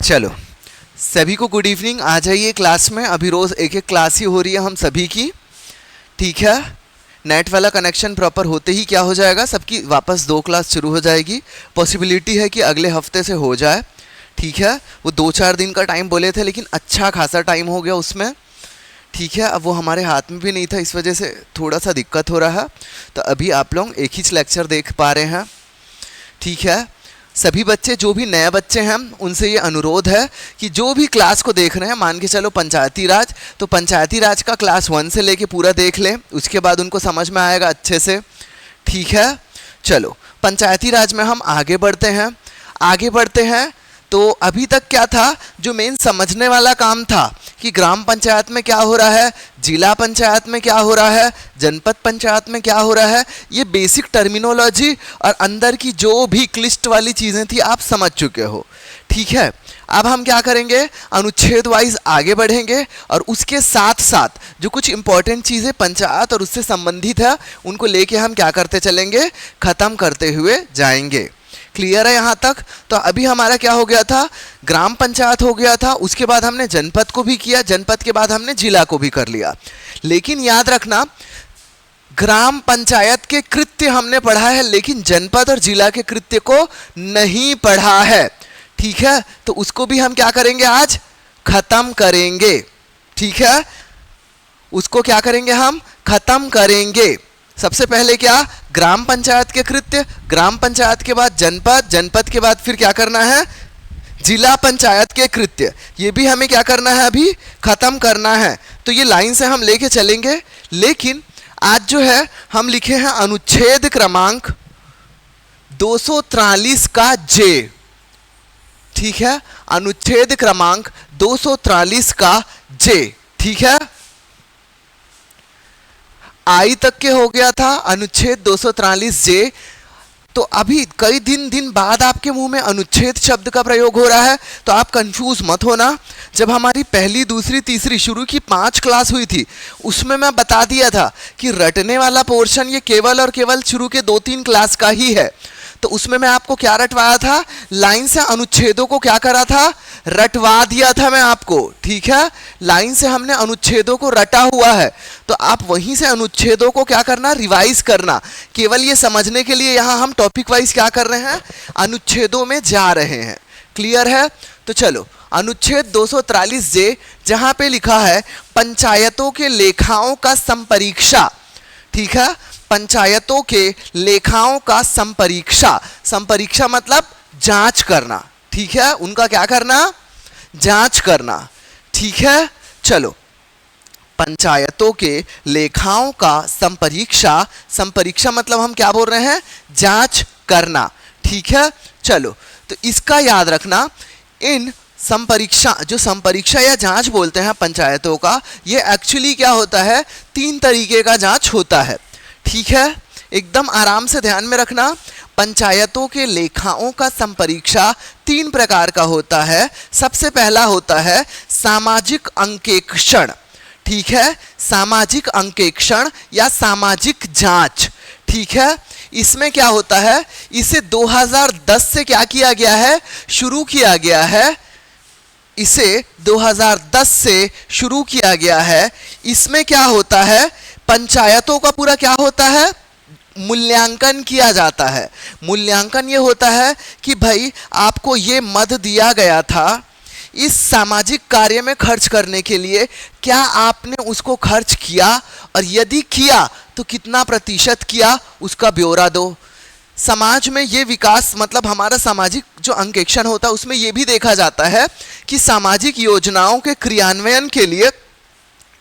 चलो सभी को गुड इवनिंग। आ जाइए क्लास में। अभी रोज़ एक एक क्लास ही हो रही है हम सभी की, ठीक है। नेट वाला कनेक्शन प्रॉपर होते ही क्या हो जाएगा, सबकी वापस 2 क्लास शुरू हो जाएगी। पॉसिबिलिटी है कि अगले हफ्ते से हो जाए, ठीक है। वो 2-4 दिन का टाइम बोले थे लेकिन अच्छा खासा टाइम हो गया उसमें, ठीक है। अब वो हमारे हाथ में भी नहीं था, इस वजह से थोड़ा सा दिक्कत हो रहा है। तो अभी आप लोग एक ही लेक्चर देख पा रहे हैं, ठीक है। सभी बच्चे जो भी नए बच्चे हैं उनसे ये अनुरोध है कि जो भी क्लास को देख रहे हैं, मान के चलो पंचायती राज, तो पंचायती राज का क्लास 1 से लेके पूरा देख लें, उसके बाद उनको समझ में आएगा अच्छे से, ठीक है। चलो पंचायती राज में हम आगे बढ़ते हैं। तो अभी तक क्या था, जो मेन समझने वाला काम था कि ग्राम पंचायत में क्या हो रहा है, जिला पंचायत में क्या हो रहा है, जनपद पंचायत में क्या हो रहा है, ये बेसिक टर्मिनोलॉजी और अंदर की जो भी क्लिष्ट वाली चीज़ें थी आप समझ चुके हो, ठीक है। अब हम क्या करेंगे, अनुच्छेद वाइज आगे बढ़ेंगे और उसके साथ साथ जो कुछ इंपॉर्टेंट चीज़ें पंचायत और उससे संबंधित है उनको लेके हम क्या करते चलेंगे, ख़त्म करते हुए जाएंगे। क्लियर है यहाँ तक? तो अभी हमारा क्या हो गया था, ग्राम पंचायत हो गया था, उसके बाद हमने जनपद को भी किया, जनपद के बाद हमने जिला को भी कर लिया। लेकिन याद रखना, ग्राम पंचायत के कृत्य हमने पढ़ा है लेकिन जनपद और जिला के कृत्य को नहीं पढ़ा है, ठीक है। तो उसको भी हम क्या करेंगे, आज खत्म करेंगे, ठीक है। उसको क्या करेंगे, हम खत्म करेंगे। सबसे पहले क्या, ग्राम पंचायत के कृत्य, ग्राम पंचायत के बाद जनपद, जनपद के बाद फिर क्या करना है, जिला पंचायत के कृत्य। ये भी हमें क्या करना है, अभी खत्म करना है। तो ये लाइन से हम लेके चलेंगे। लेकिन आज जो है हम लिखे हैं अनुच्छेद क्रमांक 243 का जे, ठीक है। अनुच्छेद क्रमांक 243 का जे, ठीक है। आई तक के हो गया था अनुच्छेद 243 जे। तो अभी कई दिन बाद आपके मुंह में अनुच्छेद शब्द का प्रयोग हो रहा है, तो आप कंफ्यूज मत होना। जब हमारी पहली, दूसरी, तीसरी शुरू की 5 क्लास हुई थी उसमें मैं बता दिया था कि रटने वाला पोर्शन ये केवल और केवल शुरू के 2-3 क्लास का ही है। तो उसमें मैं आपको क्या रटवाया था, लाइन से अनुच्छेदों को क्या करा था, रटवा दिया था मैं आपको, ठीक है। लाइन से हमने अनुच्छेदों को रटा हुआ है, तो आप वहीं से अनुच्छेदों को क्या करना, रिवाइज करना। केवल ये समझने के लिए यहाँ हम टॉपिक वाइज क्या कर रहे हैं, अनुच्छेदों में जा रहे हैं। क्लियर है? तो चलो अनुच्छेद 243 जे, जहाँ पे लिखा है पंचायतों के लेखाओं का संपरीक्षा, ठीक है। पंचायतों के लेखाओं का संपरीक्षा, संपरीक्षा मतलब जांच करना, ठीक है। उनका क्या करना, जांच करना, ठीक है। चलो पंचायतों के लेखाओं का संपरीक्षा, संपरीक्षा मतलब हम क्या बोल रहे हैं, जांच करना, ठीक है। चलो तो इसका याद रखना, इन संपरीक्षा, जो संपरीक्षा या जांच बोलते हैं पंचायतों का, ये एक्चुअली क्या होता है, 3 तरीके का जांच होता है, ठीक है। एकदम आराम से ध्यान में रखना, पंचायतों के लेखाओं का संपरीक्षा 3 प्रकार का होता है। सबसे पहला होता है सामाजिक अंकेक्षण, ठीक है। सामाजिक अंकेक्षण या सामाजिक जांच, ठीक है। इसमें क्या होता है, इसे 2010 से क्या किया गया है, शुरू किया गया है। इसे 2010 से शुरू किया गया है। इसमें क्या होता है, पंचायतों का पूरा क्या होता है, मूल्यांकन किया जाता है। मूल्यांकन ये होता है कि भाई आपको ये मद दिया गया था इस सामाजिक कार्य में खर्च करने के लिए, क्या आपने उसको खर्च किया, और यदि किया तो कितना प्रतिशत किया, उसका ब्यौरा दो। समाज में ये विकास, मतलब हमारा सामाजिक जो अंकेक्षण होता है उसमें ये भी देखा जाता है कि सामाजिक योजनाओं के क्रियान्वयन के लिए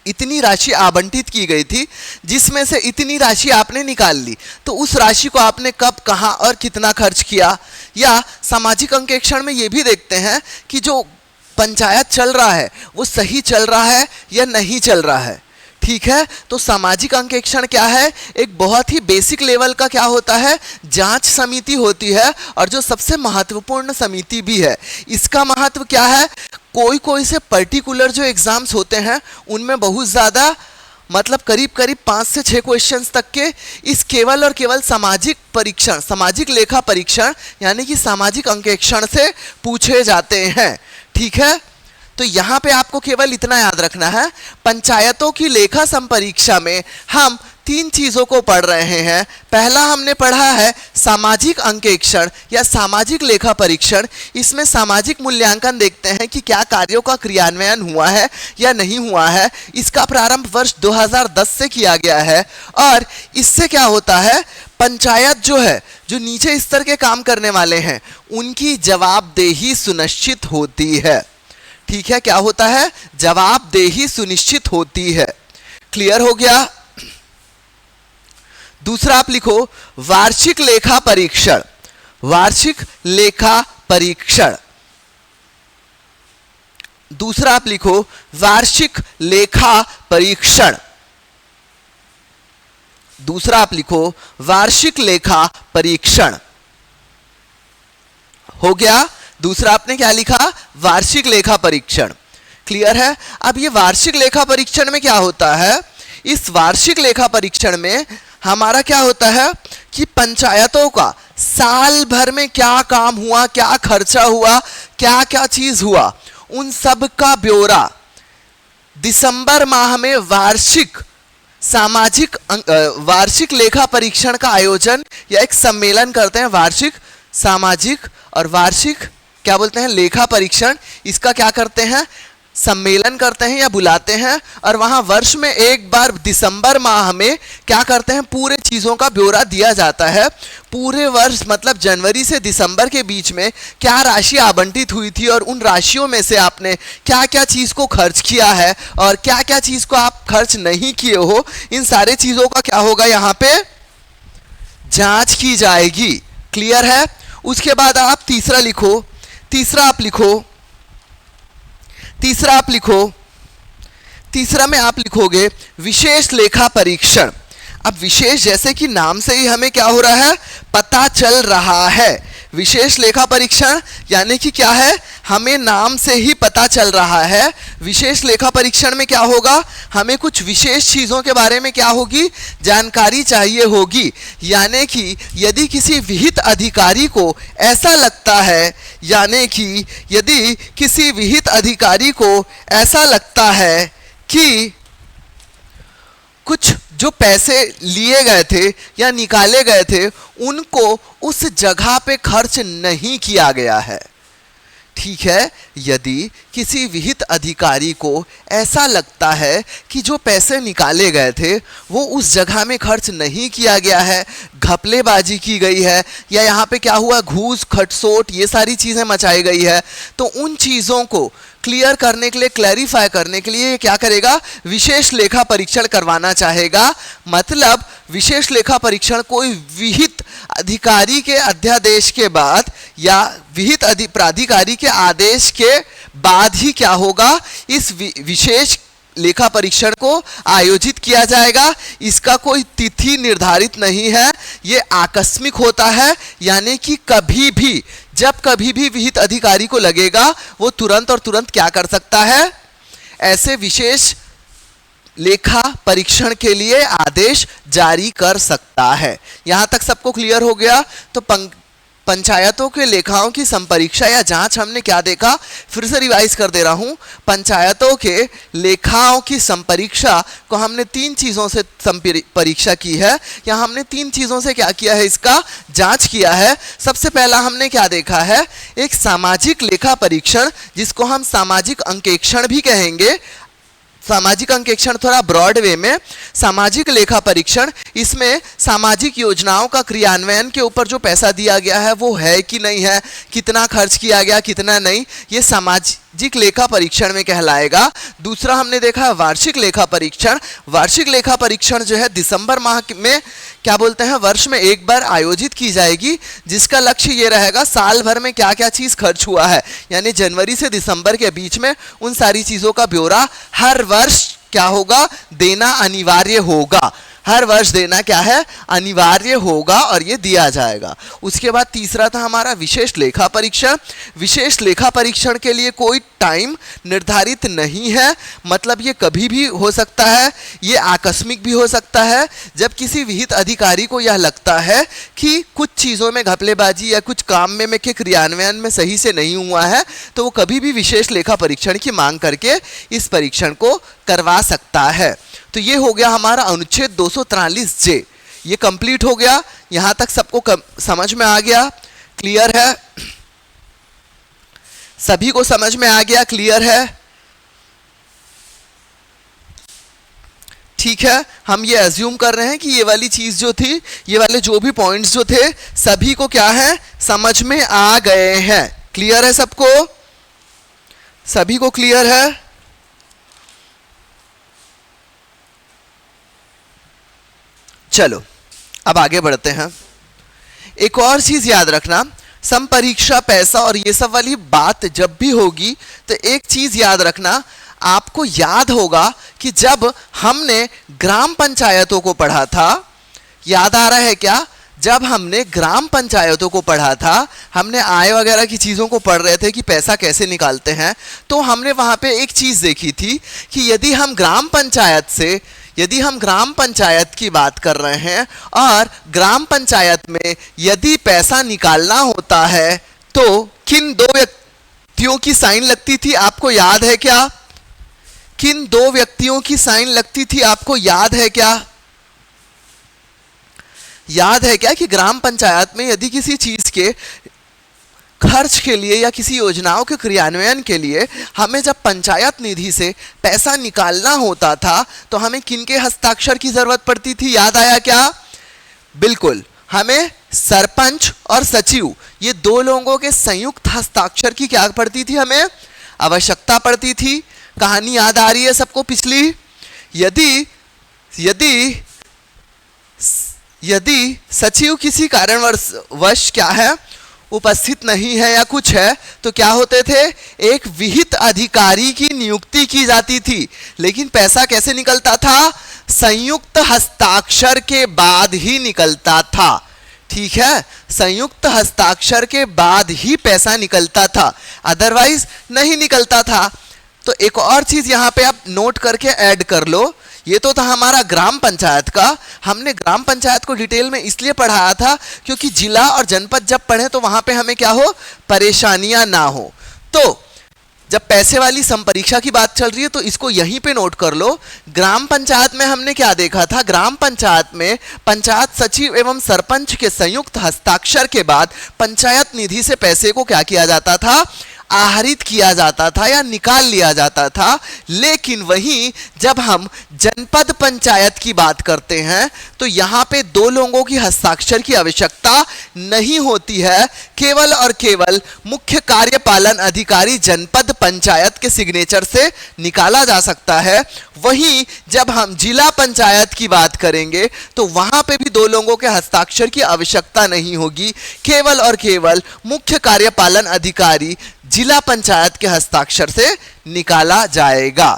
इतनी राशि आवंटित की गई थी, जिसमें से इतनी राशि आपने निकाल ली, तो उस राशि को आपने कब, कहाँ और कितना खर्च किया। या सामाजिक अंकेक्षण में ये भी देखते हैं कि जो पंचायत चल रहा है वो सही चल रहा है या नहीं चल रहा है, ठीक है। तो सामाजिक अंकेक्षण क्या है, एक बहुत ही बेसिक लेवल का क्या होता है, जांच समिति होती है, और जो सबसे महत्वपूर्ण समिति भी है। इसका महत्व क्या है, कोई से पर्टिकुलर जो एग्जाम्स होते हैं उनमें बहुत ज़्यादा, मतलब करीब 5 से 6 क्वेश्चंस तक के इस केवल और केवल सामाजिक परीक्षण, सामाजिक लेखा परीक्षण यानी कि सामाजिक अंकेक्षण से पूछे जाते हैं, ठीक है, तो यहां पे आपको केवल इतना याद रखना है, पंचायतों की लेखा संपरीक्षा में हम 3 चीजों को पढ़ रहे हैं। पहला हमने पढ़ा है सामाजिक अंकेक्षण या सामाजिक लेखा परीक्षण। इसमें सामाजिक मूल्यांकन देखते हैं कि क्या कार्यों का क्रियान्वयन हुआ है या नहीं हुआ है। इसका प्रारंभ वर्ष 2010 से किया गया है और इससे क्या होता है, पंचायत जो है, जो नीचे स्तर के काम करने वाले हैं, उनकी जवाबदेही सुनिश्चित होती है। ठीक है, क्या होता है, जवाबदेही सुनिश्चित होती है। क्लियर हो गया। दूसरा आप लिखो वार्षिक लेखा परीक्षण। वार्षिक लेखा परीक्षण। दूसरा आप लिखो वार्षिक लेखा परीक्षण। दूसरा आप लिखो वार्षिक लेखा परीक्षण। हो गया। दूसरा आपने क्या लिखा, वार्षिक लेखा परीक्षण। क्लियर है। अब ये वार्षिक लेखा परीक्षण में क्या होता है, इस वार्षिक लेखा परीक्षण में हमारा क्या होता है कि पंचायतों का साल भर में क्या काम हुआ, क्या खर्चा हुआ, क्या क्या चीज हुआ, उन सब का ब्यौरा दिसंबर माह में वार्षिक लेखा परीक्षण का आयोजन या एक सम्मेलन करते हैं। वार्षिक सामाजिक और वार्षिक क्या बोलते हैं, लेखा परीक्षण। इसका क्या करते हैं, सम्मेलन करते हैं या बुलाते हैं और वहां वर्ष में एक बार दिसंबर माह में क्या करते हैं, पूरे चीजों का ब्यौरा दिया जाता है। पूरे वर्ष मतलब जनवरी से दिसंबर के बीच में क्या राशि आवंटित हुई थी और उन राशियों में से आपने क्या क्या चीज को खर्च किया है और क्या क्या चीज को आप खर्च नहीं किए हो, इन सारे चीजों का क्या होगा, यहां पे जांच की जाएगी। क्लियर है। उसके बाद आप तीसरा लिखो। तीसरा में आप लिखोगे विशेष लेखा परीक्षण। अब विशेष जैसे कि नाम से ही हमें क्या हो रहा है, पता चल रहा है। विशेष लेखा परीक्षण यानी कि क्या है, हमें नाम से ही पता चल रहा है। विशेष लेखा परीक्षण में क्या होगा, हमें कुछ विशेष चीजों के बारे में क्या होगी, जानकारी चाहिए होगी। यानी कि यदि किसी विहित अधिकारी को ऐसा लगता है, यानी कि यदि किसी विहित अधिकारी को ऐसा लगता है कि कुछ जो पैसे लिए गए थे या निकाले गए थे उनको उस जगह पे खर्च नहीं किया गया है। ठीक है, यदि किसी विहित अधिकारी को ऐसा लगता है कि जो पैसे निकाले गए थे वो उस जगह में खर्च नहीं किया गया है, घपलेबाजी की गई है या यहाँ पे क्या हुआ, घूस खटसोट ये सारी चीज़ें मचाई गई है, तो उन चीज़ों को क्लियर करने के लिए, क्लैरिफाई करने के लिए क्या करेगा, विशेष लेखा परीक्षण करवाना चाहेगा। मतलब विशेष लेखा परीक्षण कोई विहित अधिकारी के अध्यादेश के बाद या विहित प्राधिकारी के आदेश के बाद ही क्या होगा, इस विशेष लेखा परीक्षण को आयोजित किया जाएगा। इसका कोई तिथि निर्धारित नहीं है, ये आकस्मिक होता है। यानी कि कभी भी, जब कभी भी विहित अधिकारी को लगेगा वो तुरंत और तुरंत क्या कर सकता है, ऐसे विशेष लेखा परीक्षण के लिए आदेश जारी कर सकता है। यहां तक सबको क्लियर हो गया। तो पंचायतों के लेखाओं की संपरीक्षा या जांच हमने क्या देखा, फिर से रिवाइज कर दे रहा हूं। पंचायतों के लेखाओं की संपरीक्षा को हमने 3 चीजों से परीक्षा की है, या हमने 3 चीजों से क्या किया है, इसका जांच किया है। सबसे पहला हमने क्या देखा है, एक सामाजिक लेखा परीक्षण, जिसको हम सामाजिक अंकेक्षण भी कहेंगे। सामाजिक अंकेक्षण थोड़ा ब्रॉड वे में, सामाजिक लेखा परीक्षण, इसमें सामाजिक योजनाओं का क्रियान्वयन के ऊपर जो पैसा दिया गया है वो है कि नहीं है, कितना खर्च किया गया कितना नहीं, ये सामाजिक लेखा परीक्षण में कहलाएगा। दूसरा हमने देखा है वार्षिक लेखा परीक्षण। वार्षिक लेखा परीक्षण जो है दिसंबर माह में क्या बोलते हैं, वर्ष में एक बार आयोजित की जाएगी, जिसका लक्ष्य ये रहेगा साल भर में क्या क्या चीज खर्च हुआ है, यानी जनवरी से दिसंबर के बीच में उन सारी चीजों का ब्यौरा हर वर्ष क्या होगा, देना अनिवार्य होगा। हर वर्ष देना क्या है, अनिवार्य होगा और ये दिया जाएगा। उसके बाद तीसरा था हमारा विशेष लेखा परीक्षण। विशेष लेखा परीक्षण के लिए कोई टाइम निर्धारित नहीं है, मतलब ये कभी भी हो सकता है, ये आकस्मिक भी हो सकता है। जब किसी विहित अधिकारी को यह लगता है कि कुछ चीज़ों में घपलेबाजी या कुछ काम में के क्रियान्वयन में सही से नहीं हुआ है, तो वो कभी भी विशेष लेखा परीक्षण की मांग करके इस परीक्षण को करवा सकता है। तो ये हो गया हमारा अनुच्छेद 243 जे, ये कंप्लीट हो गया। यहां तक सबको समझ में आ गया, क्लियर है? सभी को समझ में आ गया, क्लियर है? ठीक है, हम ये अज्यूम कर रहे हैं कि ये वाली चीज जो थी, ये वाले जो भी पॉइंट्स जो थे, सभी को क्या है, समझ में आ गए हैं। क्लियर है सबको? सभी को क्लियर है? चलो अब आगे बढ़ते हैं। एक और चीज याद रखना, संपरीक्षा, पैसा और ये सब वाली बात जब भी होगी तो एक चीज याद रखना, आपको याद होगा कि जब हमने ग्राम पंचायतों को पढ़ा था, याद आ रहा है क्या? जब हमने ग्राम पंचायतों को पढ़ा था, हमने आय वगैरह की चीज़ों को पढ़ रहे थे कि पैसा कैसे निकालते हैं, तो हमने वहाँ पे एक चीज़ देखी थी कि यदि हम ग्राम पंचायत की बात कर रहे हैं और ग्राम पंचायत में यदि पैसा निकालना होता है तो किन दो व्यक्तियों की साइन लगती थी, आपको याद है क्या? किन दो व्यक्तियों की साइन लगती थी, आपको याद है क्या? याद है क्या कि ग्राम पंचायत में यदि किसी चीज के खर्च के लिए या किसी योजनाओं के क्रियान्वयन के लिए हमें जब पंचायत निधि से पैसा निकालना होता था तो हमें किनके हस्ताक्षर की जरूरत पड़ती थी, याद आया क्या? बिल्कुल, हमें सरपंच और सचिव, ये दो लोगों के संयुक्त हस्ताक्षर की क्या पड़ती थी, हमें आवश्यकता पड़ती थी। कहानी याद आ रही है सबको पिछली? यदि सचिव किसी कारणवश क्या है, उपस्थित नहीं है या कुछ है, तो क्या होते थे, एक विहित अधिकारी की नियुक्ति की जाती थी। लेकिन पैसा कैसे निकलता था? संयुक्त हस्ताक्षर के बाद ही निकलता था। ठीक है, संयुक्त हस्ताक्षर के बाद ही पैसा निकलता था, अदरवाइज नहीं निकलता था। तो एक और चीज यहां पे आप नोट करके ऐड कर लो, ये तो था हमारा ग्राम पंचायत का। हमने ग्राम पंचायत को डिटेल में इसलिए पढ़ाया था क्योंकि जिला और जनपद जब पढ़े तो वहां पे हमें क्या हो, परेशानियां ना हो। तो जब पैसे वाली संपरीक्षा की बात चल रही है तो इसको यहीं पे नोट कर लो। ग्राम पंचायत में हमने क्या देखा था, ग्राम पंचायत में पंचायत सचिव एवं सरपंच के संयुक्त हस्ताक्षर के बाद पंचायत निधि से पैसे को क्या किया जाता था, आहरित किया जाता था या निकाल लिया जाता था। लेकिन वहीं जब हम जनपद पंचायत की बात करते हैं तो यहाँ पे दो लोगों की हस्ताक्षर की आवश्यकता नहीं होती है, केवल और केवल मुख्य कार्यपालन अधिकारी जनपद पंचायत के सिग्नेचर से निकाला जा सकता है। वहीं जब हम जिला पंचायत की बात करेंगे तो वहां पे भी दो लोगों के हस्ताक्षर की आवश्यकता नहीं होगी, केवल और केवल मुख्य कार्यपालन अधिकारी जिला पंचायत के हस्ताक्षर से निकाला जाएगा।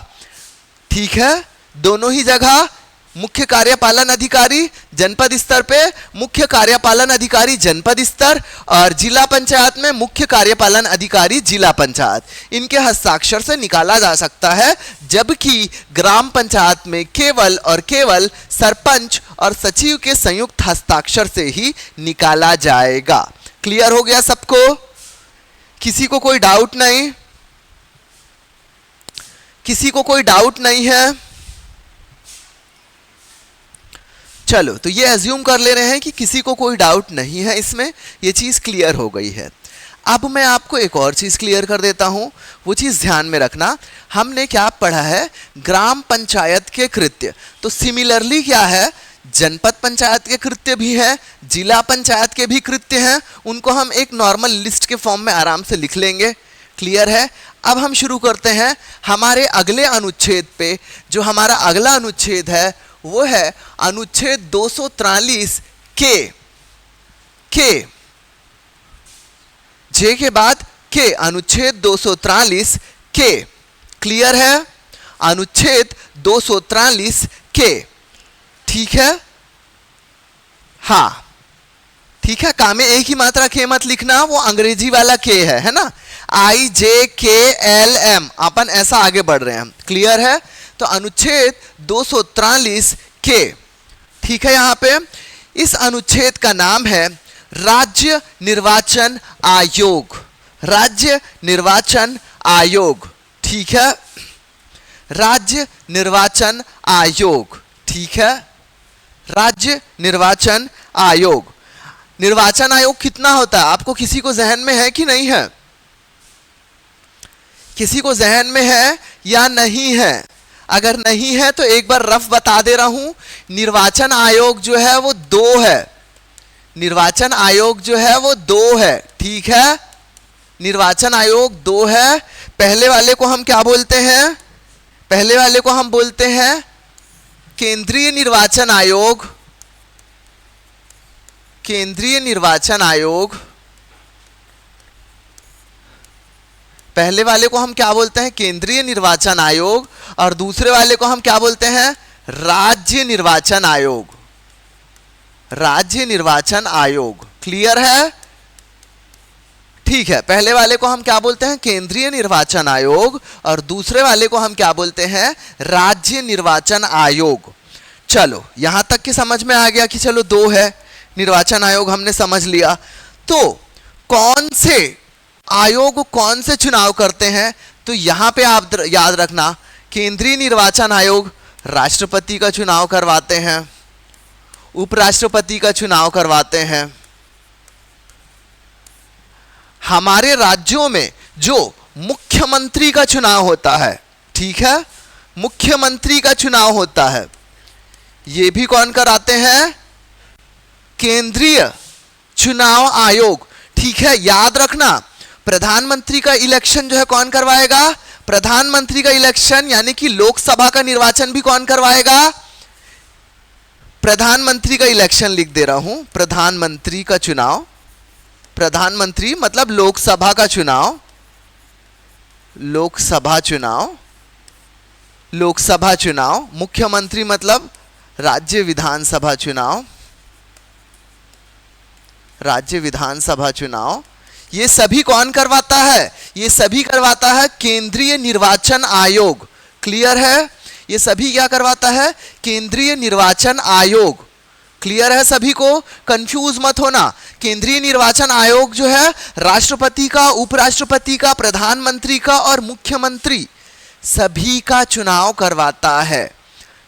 ठीक है, दोनों ही जगह मुख्य कार्यपालन अधिकारी जनपद स्तर पे, मुख्य कार्यपालन अधिकारी जनपद स्तर, और जिला पंचायत में मुख्य कार्यपालन अधिकारी जिला पंचायत, इनके हस्ताक्षर से निकाला जा सकता है। जबकि ग्राम पंचायत में केवल और केवल सरपंच और सचिव के संयुक्त हस्ताक्षर से ही निकाला जाएगा। क्लियर हो गया सबको? किसी को कोई डाउट नहीं? किसी को कोई डाउट नहीं है? चलो, तो ये अज्यूम कर ले रहे हैं कि किसी को कोई डाउट नहीं है, इसमें ये चीज क्लियर हो गई है। अब मैं आपको एक और चीज क्लियर कर देता हूं, वो चीज ध्यान में रखना। हमने क्या पढ़ा है, ग्राम पंचायत के कृत्य। तो सिमिलरली क्या है, जनपद पंचायत के कृत्य भी हैं, जिला पंचायत के भी कृत्य हैं, उनको हम एक नॉर्मल लिस्ट के फॉर्म में आराम से लिख लेंगे। क्लियर है? अब हम शुरू करते हैं हमारे अगले अनुच्छेद पे। जो हमारा अगला अनुच्छेद है वो है अनुच्छेद 243 के जे के बाद के, अनुच्छेद 243 के। क्लियर है? अनुच्छेद 243 के। ठीक है, हाँ ठीक है, का में एक ही मात्रा के मत लिखना, वो अंग्रेजी वाला के है ना, IJKLM, अपन ऐसा आगे बढ़ रहे हैं हम, क्लियर है। तो अनुच्छेद 243 के, ठीक है, यहां पे इस अनुच्छेद का नाम है राज्य निर्वाचन आयोग, राज्य निर्वाचन आयोग, ठीक है, राज्य निर्वाचन आयोग, ठीक है, राज्य निर्वाचन आयोग। निर्वाचन आयोग कितना होता है आपको किसी को जहन में है कि नहीं है? किसी को जहन में है या नहीं है? अगर नहीं है तो एक बार रफ बता दे रहा हूं, निर्वाचन आयोग जो है वो 2 है, निर्वाचन आयोग जो है वो 2 है, ठीक है, निर्वाचन आयोग 2 है। पहले वाले को हम क्या बोलते हैं? पहले वाले को हम बोलते हैं केंद्रीय निर्वाचन आयोग, केंद्रीय निर्वाचन आयोग। पहले वाले को हम क्या बोलते हैं? केंद्रीय निर्वाचन आयोग। और दूसरे वाले को हम क्या बोलते हैं? राज्य निर्वाचन आयोग, राज्य निर्वाचन आयोग, क्लियर है? ठीक है, पहले वाले को हम क्या बोलते हैं? केंद्रीय निर्वाचन आयोग, और दूसरे वाले को हम क्या बोलते हैं? राज्य निर्वाचन आयोग। चलो यहां तक की समझ में आ गया कि चलो 2 है, निर्वाचन आयोग हमने समझ लिया। तो कौन से आयोग कौन से चुनाव करते हैं? तो यहां पे आप याद रखना, केंद्रीय निर्वाचन आयोग राष्ट्रपति का चुनाव करवाते हैं, उपराष्ट्रपति का चुनाव करवाते हैं। हमारे राज्यों में जो मुख्यमंत्री का चुनाव होता है, ठीक है, मुख्यमंत्री का चुनाव होता है, ये भी कौन कराते हैं? केंद्रीय चुनाव आयोग, ठीक है। याद रखना, प्रधानमंत्री का इलेक्शन जो है कौन करवाएगा? प्रधानमंत्री का इलेक्शन यानी कि लोकसभा का निर्वाचन भी कौन करवाएगा? प्रधानमंत्री का इलेक्शन लिख दे रहा हूं, प्रधानमंत्री का चुनाव, प्रधानमंत्री मतलब लोकसभा का चुनाव, लोकसभा चुनाव, लोकसभा चुनाव। मुख्यमंत्री मतलब राज्य विधानसभा चुनाव, राज्य विधानसभा चुनाव। ये सभी कौन करवाता है? ये सभी करवाता है केंद्रीय निर्वाचन आयोग, क्लियर है? ये सभी क्या करवाता है? केंद्रीय निर्वाचन आयोग, क्लियर है सभी को? कंफ्यूज मत होना। केंद्रीय निर्वाचन आयोग जो है राष्ट्रपति का, उपराष्ट्रपति का, प्रधानमंत्री का और मुख्यमंत्री सभी का चुनाव करवाता है,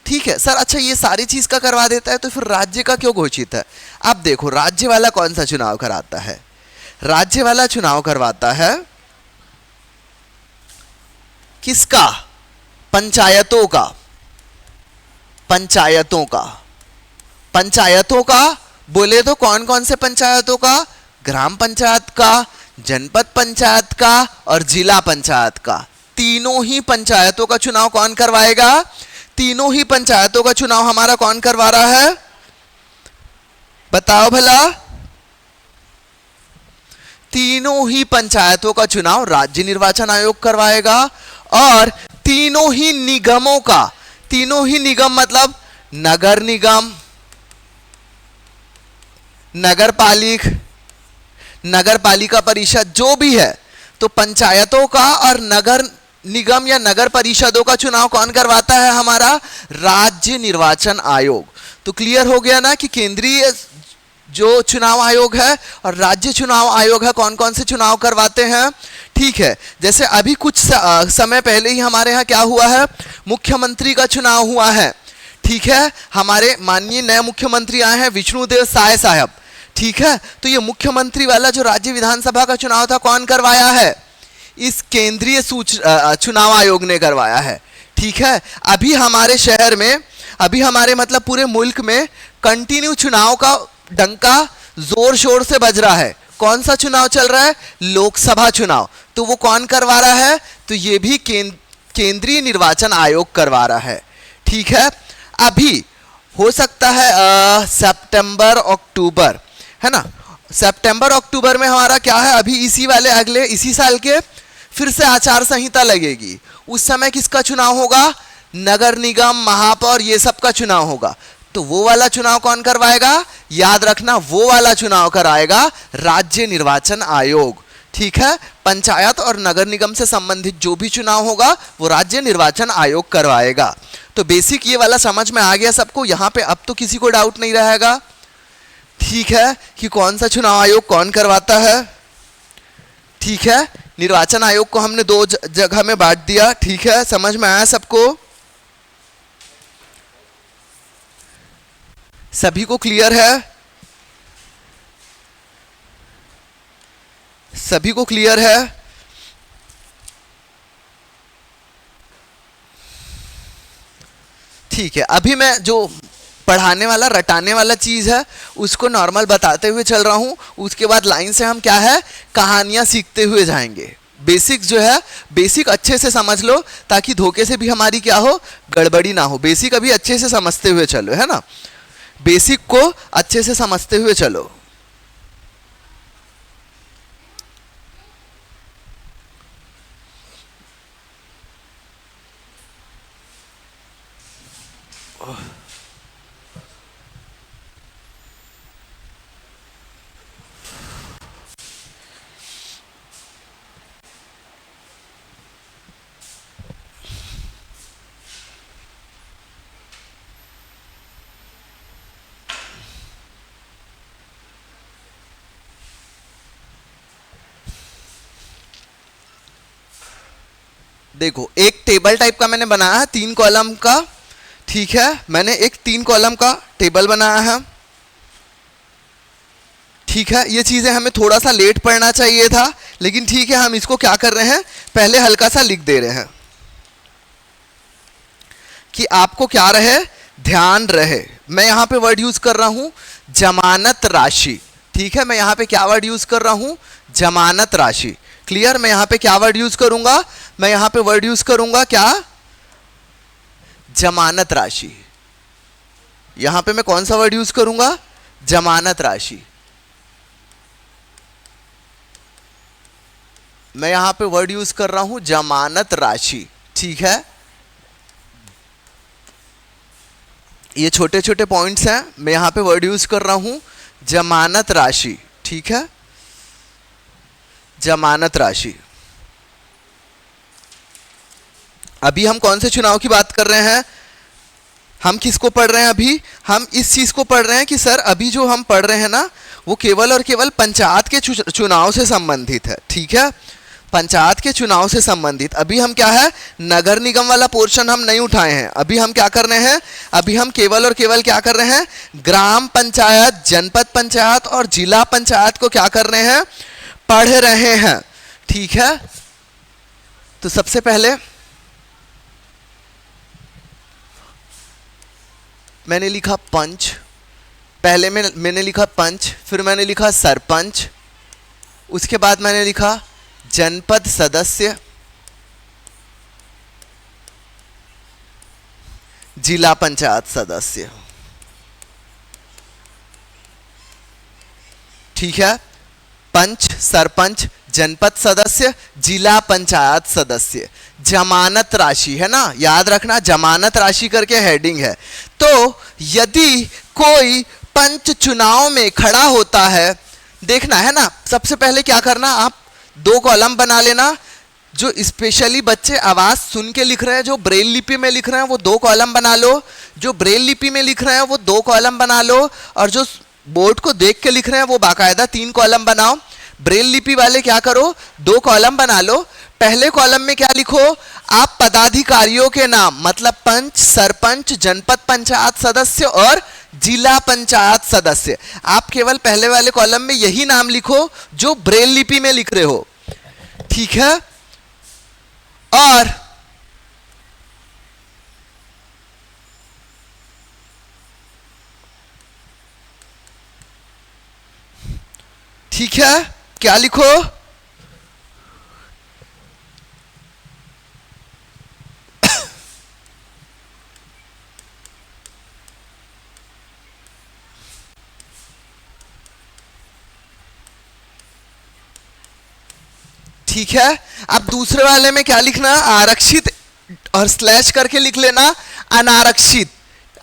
ठीक है सर। अच्छा, ये सारी चीज का करवा देता है तो फिर राज्य का क्यों घोषित है? अब देखो, राज्य वाला कौन सा चुनाव कराता है? राज्य वाला चुनाव करवाता है किसका? पंचायतों का, पंचायतों का, पंचायतों का। बोले तो कौन कौन से पंचायतों का? ग्राम पंचायत का, जनपद पंचायत का और जिला पंचायत का। तीनों ही पंचायतों का चुनाव कौन करवाएगा? तीनों ही पंचायतों का चुनाव हमारा कौन करवा रहा है? बताओ भला। तीनों ही पंचायतों का चुनाव राज्य निर्वाचन आयोग करवाएगा। और तीनों ही निगमों का, तीनों ही निगम मतलब नगर निगम, नगरपालिक, नगरपालिका परिषद जो भी है, तो पंचायतों का और नगर निगम या नगर परिषदों का चुनाव कौन करवाता है? हमारा राज्य निर्वाचन आयोग। तो क्लियर हो गया ना कि केंद्रीय जो चुनाव आयोग है और राज्य चुनाव आयोग है कौन कौन से चुनाव करवाते हैं, ठीक है। जैसे अभी कुछ समय पहले ही हमारे यहाँ क्या हुआ है? मुख्यमंत्री का चुनाव हुआ है, ठीक है। हमारे माननीय नए मुख्यमंत्री आए हैं विष्णुदेव साय साहब, ठीक है। तो ये मुख्यमंत्री वाला जो राज्य विधानसभा का चुनाव था कौन करवाया है? इस केंद्रीय चुनाव आयोग ने करवाया है, ठीक है। अभी हमारे शहर में, अभी हमारे मतलब पूरे मुल्क में कंटिन्यू चुनाव का डंका जोर शोर से बज रहा है। कौन सा चुनाव चल रहा है? लोकसभा चुनाव। तो वो कौन करवा रहा है? तो ये भी केंद्रीय निर्वाचन आयोग करवा रहा है, ठीक है। अभी हो सकता है सितंबर अक्टूबर, है ना, सितंबर अक्टूबर में हमारा क्या है? अभी इसी वाले अगले इसी साल के फिर से आचार संहिता लगेगी। उस समय किसका चुनाव होगा? नगर निगम, महापौर, ये सब का चुनाव होगा। तो वो वाला चुनाव कौन करवाएगा? याद रखना, वो वाला चुनाव कराएगा राज्य निर्वाचन आयोग। ठीक है, पंचायत और नगर निगम से संबंधित जो भी चुनाव होगा वो राज्य निर्वाचन आयोग करवाएगा। तो बेसिक ये वाला समझ में आ गया सबको। यहां पे अब तो किसी को डाउट नहीं रहेगा, ठीक है, कि कौन सा चुनाव आयोग कौन करवाता है। ठीक है, निर्वाचन आयोग को हमने दो जगह में बांट दिया। ठीक है, समझ में आया सबको? सभी को क्लियर है? सभी को क्लियर है? ठीक है, अभी मैं जो पढ़ाने वाला रटाने वाला चीज है उसको नॉर्मल बताते हुए चल रहा हूं। उसके बाद लाइन से हम क्या है, कहानियां सीखते हुए जाएंगे। बेसिक जो है, बेसिक अच्छे से समझ लो ताकि धोखे से भी हमारी क्या हो, गड़बड़ी ना हो। बेसिक अभी अच्छे से समझते हुए चलो, है ना, बेसिक को अच्छे से समझते हुए चलो। देखो, एक टेबल टाइप का मैंने बनाया है 3 कॉलम का। ठीक है, मैंने एक 3 कॉलम का टेबल बनाया है। ठीक है, ये चीजें हमें थोड़ा सा लेट पढ़ना चाहिए था, लेकिन ठीक है, हम इसको क्या कर रहे हैं, पहले हल्का सा लिख दे रहे हैं कि आपको क्या रहे, ध्यान रहे। मैं यहां पे वर्ड यूज कर रहा हूं जमानत राशि। ठीक है, मैं यहां पे क्या वर्ड यूज कर रहा हूं, जमानत राशि। क्लियर? मैं यहां पे क्या वर्ड यूज करूंगा, मैं यहां पे वर्ड यूज करूंगा क्या, जमानत राशि। यहां पे मैं कौन सा वर्ड यूज करूंगा, जमानत राशि। मैं यहां पे वर्ड यूज कर रहा हूं जमानत राशि। ठीक है, ये छोटे छोटे पॉइंट्स हैं, मैं यहां पे वर्ड यूज कर रहा हूं जमानत राशि। ठीक है, जमानत राशि। अभी हम कौन से चुनाव की बात कर रहे हैं, हम किसको पढ़ रहे हैं? अभी हम इस चीज को पढ़ रहे हैं कि सर अभी जो हम पढ़ रहे हैं ना वो केवल और केवल पंचायत के चुनाव से संबंधित है। ठीक है, पंचायत के चुनाव से संबंधित। अभी हम क्या है, नगर निगम वाला पोर्शन हम नहीं उठाए हैं। अभी हम क्या कर रहे हैं, अभी हम केवल और केवल क्या कर रहे हैं, ग्राम पंचायत, जनपद पंचायत और जिला पंचायत को क्या कर रहे हैं, पढ़ रहे हैं। ठीक है, तो सबसे पहले मैंने लिखा पंच। पहले मैंने लिखा पंच, फिर मैंने लिखा सरपंच, उसके बाद मैंने लिखा जनपद सदस्य, जिला पंचायत सदस्य। ठीक है, पंच, सरपंच, जनपद सदस्य, जिला पंचायत सदस्य। जमानत राशि है ना, याद रखना जमानत राशि करके हेडिंग है। तो यदि कोई पंच चुनाव में खड़ा होता है, देखना है ना, सबसे पहले क्या करना, आप 2 कॉलम बना लेना। जो स्पेशली बच्चे आवाज सुन के लिख रहे हैं, जो ब्रेल लिपि में लिख रहे हैं वो 2 कॉलम बना लो, जो ब्रेल लिपि में लिख रहे हैं वो 2 कॉलम बना लो, और जो बोर्ड को देख के लिख रहे हैं वो बाकायदा 3 कॉलम बनाओ। ब्रेल लिपि वाले क्या करो, 2 कॉलम बना लो। पहले कॉलम में क्या लिखो, आप पदाधिकारियों के नाम, मतलब पंच, सरपंच, जनपद पंचायत सदस्य और जिला पंचायत सदस्य। आप केवल पहले वाले कॉलम में यही नाम लिखो जो ब्रेल लिपि में लिख रहे हो। ठीक है, और ठीक है, क्या लिखो, ठीक है। अब दूसरे वाले में क्या लिखना, आरक्षित और स्लैश करके लिख लेना अनारक्षित।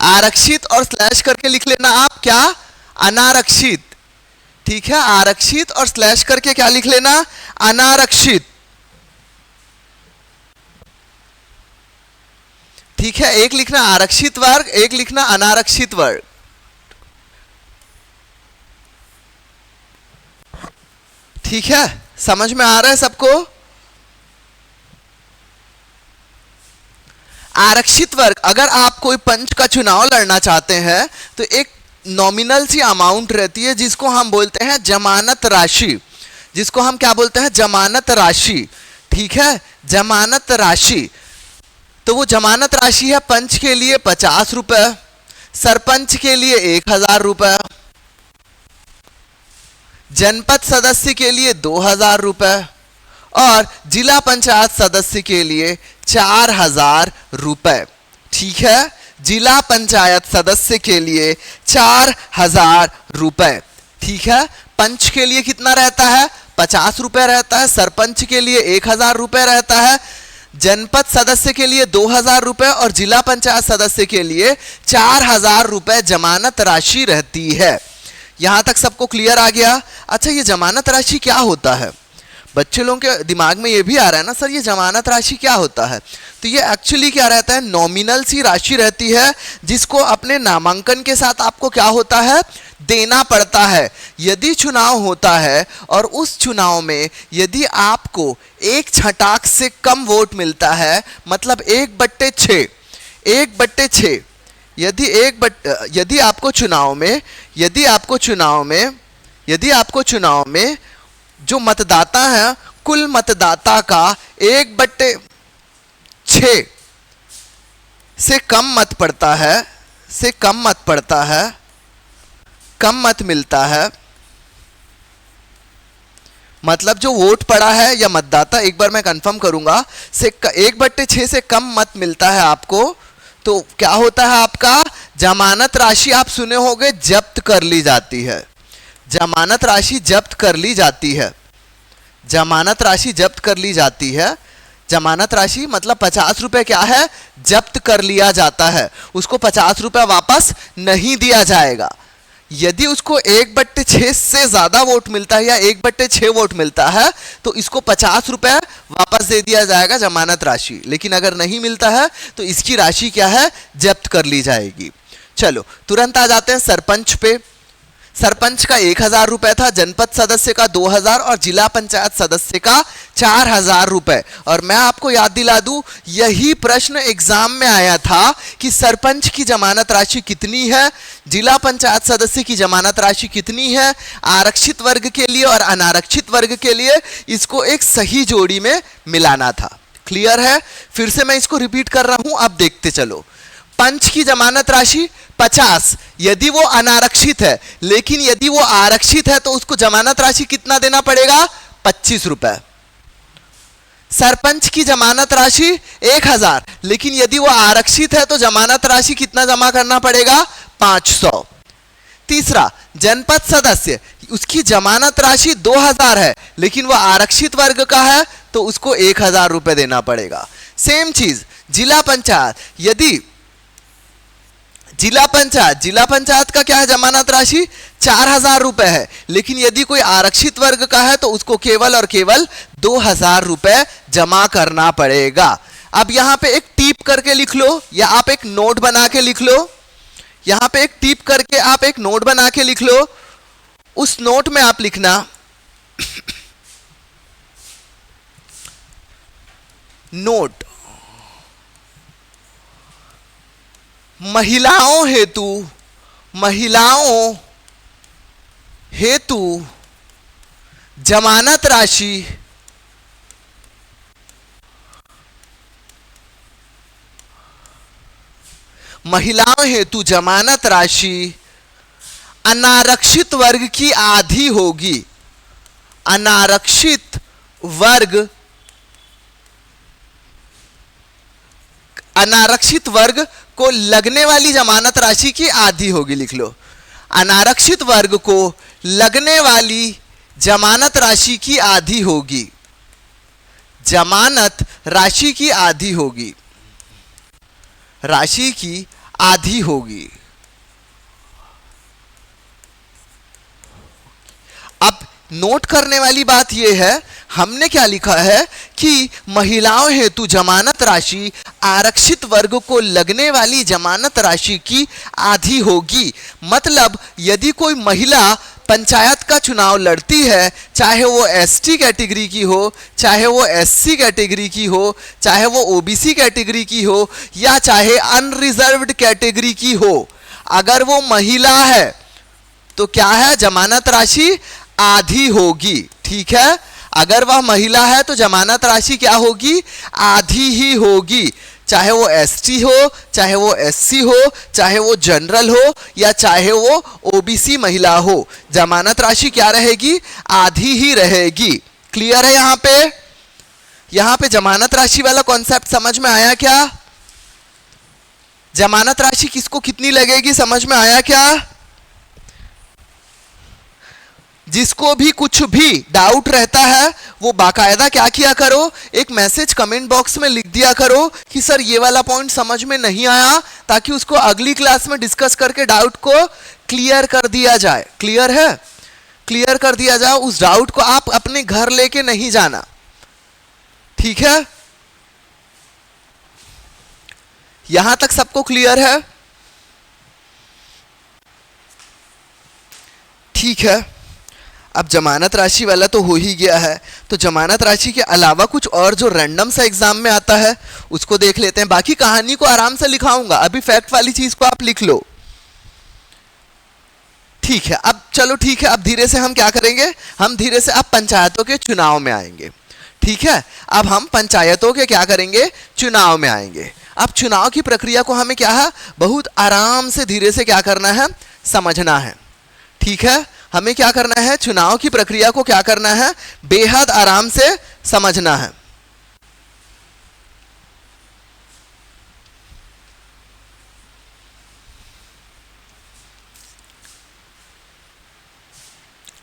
आरक्षित और स्लैश करके लिख लेना आप क्या, अनारक्षित। ठीक है, आरक्षित और स्लैश करके क्या लिख लेना, अनारक्षित। ठीक है, एक लिखना आरक्षित वर्ग, एक लिखना अनारक्षित वर्ग। ठीक है, समझ में आ रहा है सबको। आरक्षित वर्ग, अगर आप कोई पंच का चुनाव लड़ना चाहते हैं तो एक नॉमिनल सी अमाउंट रहती है जिसको हम बोलते हैं जमानत राशि, जिसको हम क्या बोलते हैं, जमानत राशि। ठीक है, जमानत राशि। तो वो जमानत राशि है पंच के लिए 50 रुपए, सरपंच के लिए 1000 रुपए, जनपद सदस्य के लिए 2000 रुपए और जिला पंचायत सदस्य के लिए 4000 रुपए। ठीक है, जिला पंचायत सदस्य के लिए 4000 रुपए। ठीक है, पंच के लिए कितना रहता है, 50 रुपए रहता है, सरपंच के लिए 1000 रुपए रहता है, जनपद सदस्य के लिए 2000 रुपए और जिला पंचायत सदस्य के लिए 4000 रुपए जमानत राशि रहती है। यहां तक सबको क्लियर आ गया। अच्छा, ये जमानत राशि क्या होता है, बच्चे लोगों के दिमाग में ये भी आ रहा है ना सर ये जमानत राशि क्या होता है। तो ये एक्चुअली क्या रहता है, नॉमिनल सी राशि रहती है जिसको अपने नामांकन के साथ आपको क्या होता है, देना पड़ता है। यदि चुनाव होता है और उस चुनाव में यदि आपको 1/6 से कम वोट मिलता है, मतलब 1/6, 1/6, यदि आपको चुनाव में जो मतदाता है, कुल मतदाता का 1/6 से कम मत पड़ता है, कम मत मिलता है, मतलब जो वोट पड़ा है या मतदाता, एक बार मैं कंफर्म करूंगा, से 1/6 से कम मत मिलता है आपको, तो क्या होता है, आपका जमानत राशि आप सुने होंगे जब्त कर ली जाती है। जमानत राशि जब्त कर ली जाती है, जमानत राशि जब्त कर ली जाती है। जमानत राशि मतलब 50 रुपए क्या है, जब्त कर लिया जाता है, उसको 50 रुपए वापस नहीं दिया जाएगा। यदि उसको 1/6 से ज्यादा वोट मिलता है या 1/6 वोट मिलता है तो इसको 50 रुपए वापस दे दिया जाएगा जमानत राशि, लेकिन अगर नहीं मिलता है तो इसकी राशि क्या है, जब्त कर ली जाएगी। चलो तुरंत आ जाते हैं सरपंच पे। सरपंच का 1000 रुपए था, जनपद सदस्य का 2000 और जिला पंचायत सदस्य का 4000 रुपए। और मैं आपको याद दिला दूं, यही प्रश्न एग्जाम में आया था कि सरपंच की जमानत राशि कितनी है, जिला पंचायत सदस्य की जमानत राशि कितनी है, आरक्षित वर्ग के लिए और अनारक्षित वर्ग के लिए इसको एक सही जोड़ी में मिलाना था। क्लियर है? फिर से मैं इसको रिपीट कर रहा हूं, आप देखते चलो। पंच की जमानत राशि 50 यदि वो अनारक्षित है, लेकिन यदि वो आरक्षित है तो उसको जमानत राशि कितना देना पड़ेगा, 25 रुपए। सरपंच की जमानत राशि 1000, लेकिन यदि वो आरक्षित है तो जमानत राशि कितना जमा करना पड़ेगा, 500। तीसरा, जनपद सदस्य, उसकी जमानत राशि 2000 है, लेकिन वो आरक्षित वर्ग का है तो उसको 1000 रुपए देना पड़ेगा। सेम चीज जिला पंचायत, यदि जिला पंचायत का क्या है, जमानत राशि 4000 रुपए है, लेकिन यदि कोई आरक्षित वर्ग का है तो उसको केवल और केवल 2000 रुपए जमा करना पड़ेगा। अब यहां पे एक टिप करके लिख लो या आप एक नोट बना के लिख लो, यहां पे एक टिप करके आप एक नोट बना के लिख लो। उस नोट में आप लिखना नोट, महिलाओं हेतु जमानत राशि अनारक्षित वर्ग की आधी होगी। अनारक्षित वर्ग को लगने वाली जमानत राशि की आधी होगी, लिख लो। अनारक्षित वर्ग को लगने वाली जमानत राशि की आधी होगी, जमानत राशि की आधी होगी, राशि की आधी होगी। अब नोट करने वाली बात यह है, हमने क्या लिखा है कि महिलाओं हेतु जमानत राशि आरक्षित वर्ग को लगने वाली जमानत राशि की आधी होगी। मतलब यदि कोई महिला पंचायत का चुनाव लड़ती है, चाहे वो एसटी कैटेगरी की हो, चाहे वो एससी कैटेगरी की हो, चाहे वो ओबीसी कैटेगरी की हो, या चाहे अनरिजर्व्ड कैटेगरी की हो, अगर वो महिला है तो क्या है, जमानत राशि आधी होगी। ठीक है, अगर वह महिला है तो जमानत राशि क्या होगी, आधी ही होगी। चाहे वो एसटी हो, चाहे वो एससी हो, चाहे वो जनरल हो, या चाहे वो ओबीसी महिला हो, जमानत राशि क्या रहेगी, आधी ही रहेगी। क्लियर है? यहां पे जमानत राशि वाला कॉन्सेप्ट समझ में आया क्या? जमानत राशि किसको कितनी लगेगी समझ में आया क्या? जिसको भी कुछ भी डाउट रहता है वो बाकायदा क्या किया करो, एक मैसेज कमेंट बॉक्स में लिख दिया करो कि सर ये वाला पॉइंट समझ में नहीं आया, ताकि उसको अगली क्लास में डिस्कस करके डाउट को क्लियर कर दिया जाए। क्लियर है? क्लियर कर दिया जाए। उस डाउट को आप अपने घर लेके नहीं जाना। ठीक है, यहां तक सबको क्लियर है? ठीक है, अब जमानत राशि वाला तो हो ही गया है, तो जमानत राशि के अलावा कुछ और जो रैंडम सा एग्जाम में आता है उसको देख लेते हैं। बाकी कहानी को आराम से लिखाऊंगा, अभी फैक्ट वाली चीज को आप लिख लो। ठीक है, अब चलो ठीक है, अब धीरे से हम क्या करेंगे, हम धीरे से अब पंचायतों के चुनाव में आएंगे। ठीक है, अब हम पंचायतों के क्या करेंगे, चुनाव में आएंगे। अब चुनाव की प्रक्रिया को हमें क्या है, बहुत आराम से धीरे से क्या करना है, समझना है। ठीक है, हमें क्या करना है, चुनाव की प्रक्रिया को क्या करना है, बेहद आराम से समझना है।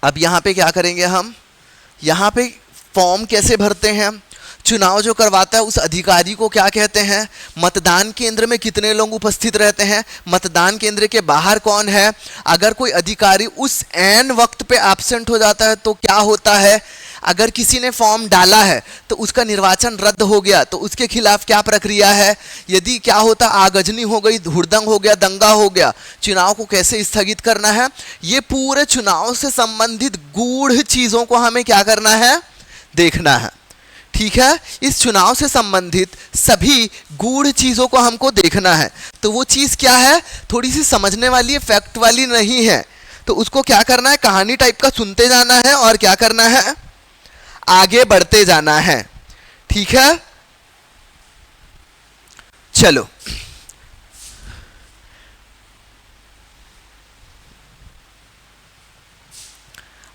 अब यहां पे क्या करेंगे हम, यहां पे फॉर्म कैसे भरते हैं, चुनाव जो करवाता है उस अधिकारी को क्या कहते हैं, मतदान केंद्र में कितने लोग उपस्थित रहते हैं, मतदान केंद्र के बाहर कौन है, अगर कोई अधिकारी उस ऐन वक्त पे एब्सेंट हो जाता है तो क्या होता है, अगर किसी ने फॉर्म डाला है तो उसका निर्वाचन रद्द हो गया तो उसके खिलाफ क्या प्रक्रिया है, यदि क्या होता, आगजनी हो गई, हुड़दंग हो गया, दंगा हो गया, चुनाव को कैसे स्थगित करना है, ये पूरे चुनाव से संबंधित गूढ़ चीजों को हमें क्या करना है, देखना है। ठीक है, इस चुनाव से संबंधित सभी गूढ़ चीजों को हमको देखना है। तो वो चीज क्या है, थोड़ी सी समझने वाली है, फैक्ट वाली नहीं है, तो उसको क्या करना है, कहानी टाइप का सुनते जाना है और क्या करना है, आगे बढ़ते जाना है। ठीक है, चलो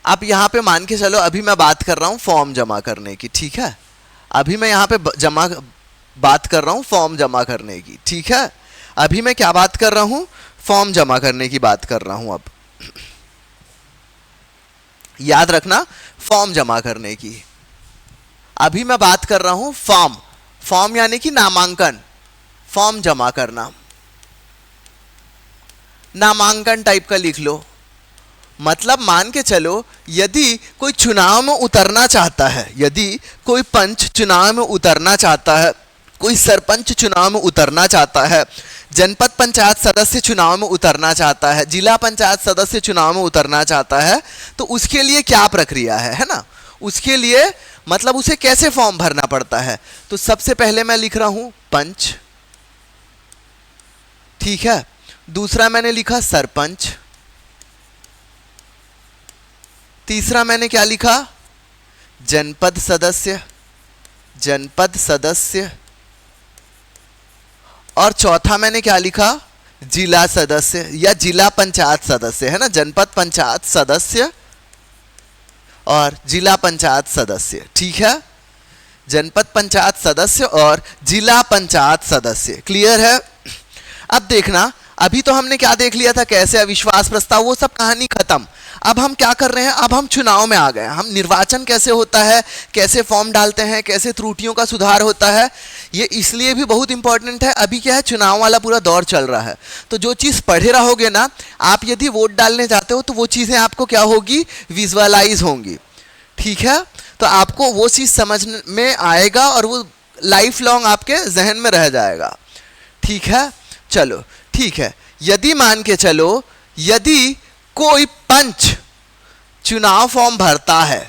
अब यहां पे मान के चलो, अभी मैं बात कर रहा हूं फॉर्म जमा करने की। ठीक है, अभी मैं यहां पे बात कर रहा हूं फॉर्म जमा करने की। ठीक है, अभी मैं क्या बात कर रहा हूं, फॉर्म जमा करने की बात कर रहा हूं। अब याद रखना, फॉर्म जमा करने की अभी मैं बात कर रहा हूं, फॉर्म, फॉर्म यानी कि नामांकन, फॉर्म जमा करना, नामांकन टाइप का लिख लो। मतलब मान के चलो, यदि कोई चुनाव में उतरना चाहता है, यदि कोई पंच चुनाव में उतरना चाहता है, कोई सरपंच चुनाव में उतरना चाहता है, जनपद पंचायत सदस्य चुनाव में उतरना चाहता है, जिला पंचायत सदस्य चुनाव में उतरना चाहता है, तो उसके लिए क्या प्रक्रिया है ना, उसके लिए मतलब उसे कैसे फॉर्म भरना पड़ता है। तो सबसे पहले मैं लिख रहा हूं पंच, ठीक है, दूसरा मैंने लिखा सरपंच, तीसरा मैंने क्या लिखा, जनपद सदस्य, जनपद सदस्य, और चौथा मैंने क्या लिखा, जिला सदस्य या जिला पंचायत सदस्य, है ना, जनपद पंचायत सदस्य और जिला पंचायत सदस्य। ठीक है, जनपद पंचायत सदस्य और जिला पंचायत सदस्य। क्लियर है? अब देखना, अभी तो हमने क्या देख लिया था, कैसे अविश्वास प्रस्ताव, वो सब कहानी खत्म। अब हम क्या कर रहे हैं, अब हम चुनाव में आ गए। हम निर्वाचन कैसे होता है, कैसे फॉर्म डालते हैं, कैसे त्रुटियों का सुधार होता है, ये इसलिए भी बहुत इंपॉर्टेंट है। अभी क्या है, चुनाव वाला पूरा दौर चल रहा है, तो जो चीज़ पढ़े रहोगे ना, आप यदि वोट डालने जाते हो तो वो चीज़ें आपको क्या होगी, विजुअलाइज होंगी। ठीक है, तो आपको वो चीज़ समझ में आएगा और वो लाइफ लॉन्ग आपके जहन में रह जाएगा। ठीक है, चलो ठीक है। यदि मान के चलो, यदि कोई पंच चुनाव फॉर्म भरता है